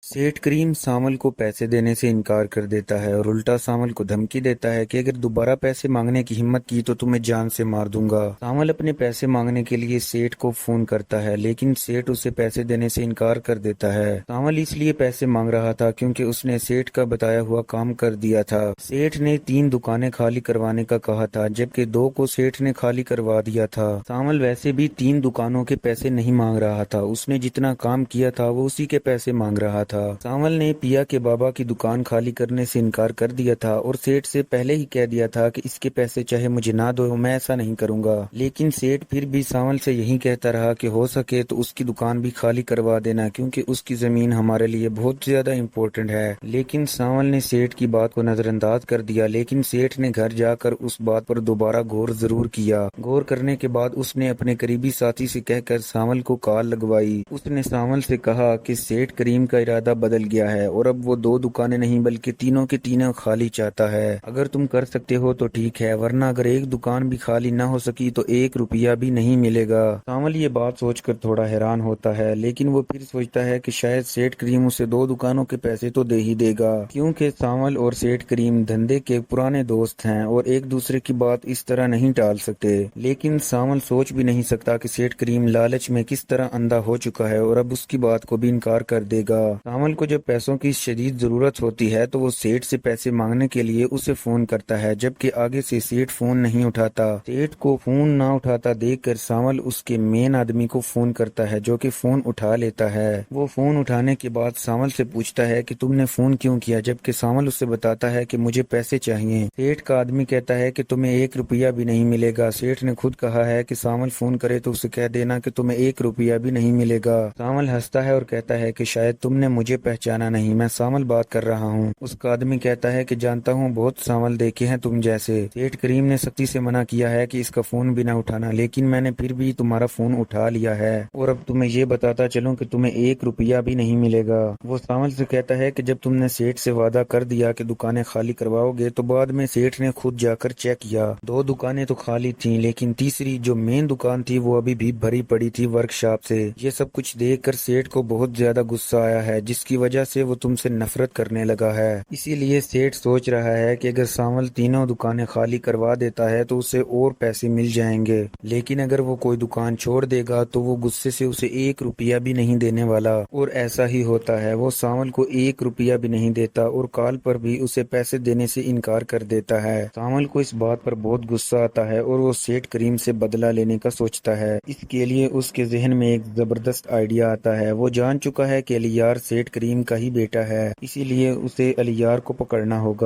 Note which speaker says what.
Speaker 1: सेठ करीम सामल को पैसे देने से इनकार कर देता है और उल्टा सामल को धमकी देता है कि अगर दोबारा पैसे मांगने की हिम्मत की तो तुम्हें जान से मार दूंगा। सामल अपने पैसे मांगने के लिए सेठ को फोन करता है, लेकिन सेठ उसे पैसे देने से इनकार कर देता है। सामल इसलिए पैसे मांग रहा था क्योंकि उसने सेठ का बताया हुआ काम कर दिया था। सेठ ने 3 दुकानें खाली करवाने का कहा था, जबकि 2 को सेठ ने खाली करवा दिया था। सामल वैसे भी 3 दुकानों के पैसे नहीं मांग रहा था, उसने जितना काम किया था वो उसी के पैसे मांग रहा था। सामल ने पिया के बाबा की दुकान खाली करने से इनकार कर दिया था और सेठ से पहले ही कह दिया था कि इसके पैसे चाहे मुझे ना दो, मैं ऐसा नहीं करूंगा। लेकिन सेठ फिर भी सामल से यही कहता रहा कि हो सके तो उसकी दुकान भी खाली करवा देना, क्योंकि उसकी जमीन हमारे लिए बहुत ज्यादा इम्पोर्टेंट है। लेकिन सामल ने सेठ की बात को नजरअंदाज कर दिया, लेकिन सेठ ने घर जाकर उस बात पर दोबारा गौर जरूर किया। गौर करने के बाद उसने अपने करीबी साथी से कहकर सामल को कॉल लगवाई। उसने सामल से कहा कि सेठ करीम का इरादा बदल गया है और अब वो 2 दुकानें नहीं बल्कि तीनों के तीनों खाली चाहता है। अगर तुम कर सकते हो तो ठीक है, वरना अगर एक दुकान भी खाली ना हो सकी तो 1 रुपया भी नहीं मिलेगा। सामल ये बात सोचकर थोड़ा हैरान होता है, लेकिन वो फिर सोचता है कि शायद सेठ करीम उसे 2 दुकानों के पैसे तो दे ही देगा, क्योंकि सामल और सेठ करीम धंधे के पुराने दोस्त हैं और एक दूसरे की बात इस तरह नहीं टाल सकते। लेकिन सामल सोच भी नहीं सकता कि सेठ करीम लालच में किस तरह अंधा हो चुका है और अब उसकी बात को भी इनकार कर देगा। सामल को जब पैसों की शदीद जरूरत होती है तो वो सेठ से पैसे मांगने के लिए उसे फोन करता है, जबकि आगे से सेठ फोन नहीं उठाता। सेठ को फोन ना उठाता देखकर सामल उसके मेन आदमी को फोन करता है, जो कि फोन उठा लेता है। वो फोन उठाने के बाद सामल से पूछता है कि तुमने फोन क्यों किया, जबकि सामल उसे बताता है कि मुझे पैसे चाहिए। सेठ का आदमी कहता है कि तुम्हें 1 रुपया भी नहीं मिलेगा। सेठ ने खुद कहा है कि सामल फोन करे तो उसे कह देना कि तुम्हें 1 रुपया भी नहीं मिलेगा। सामल हंसता है और कहता है कि शायद तुमने मुझे पहचाना नहीं, मैं सामल बात कर रहा हूँ। उसका आदमी कहता है कि जानता हूँ, बहुत सामल देखे हैं तुम जैसे। सेठ करीम ने सख्ती से मना किया है कि इसका फोन भी ना उठाना, लेकिन मैंने फिर भी तुम्हारा फोन उठा लिया है और अब तुम्हें ये बताता चलूं कि तुम्हें 1 रुपया भी नहीं मिलेगा। वो सामल से कहता है कि जब तुमने सेठ से वादा कर दिया कि दुकानें खाली करवाओगे तो बाद में सेठ ने खुद जाकर चेक किया, 2 दुकानें तो खाली थी, लेकिन तीसरी जो मेन दुकान थी वो अभी भी भरी पड़ी थी वर्कशॉप से। ये सब कुछ देखकर सेठ को बहुत ज्यादा गुस्सा आया है, जिसकी वजह से वो तुमसे नफरत करने लगा है। इसीलिए सेठ सोच रहा है कि अगर सामल तीनों दुकानें खाली करवा देता है तो उसे और पैसे मिल जाएंगे, लेकिन अगर वो कोई दुकान छोड़ देगा तो वो गुस्से से उसे 1 रुपया भी नहीं देने वाला। और ऐसा ही होता है, वो सामल को 1 रुपया भी नहीं देता और कॉल पर भी उसे पैसे देने से इनकार कर देता है। सामल को इस बात पर बहुत गुस्सा आता है और वो सेठ करीम से बदला लेने का सोचता है। इसके लिए उसके जहन में एक जबरदस्त आइडिया आता है। वो जान चुका है कि अलियार सेठ करीम का ही बेटा है, इसीलिए उसे अलियार को पकड़ना होगा।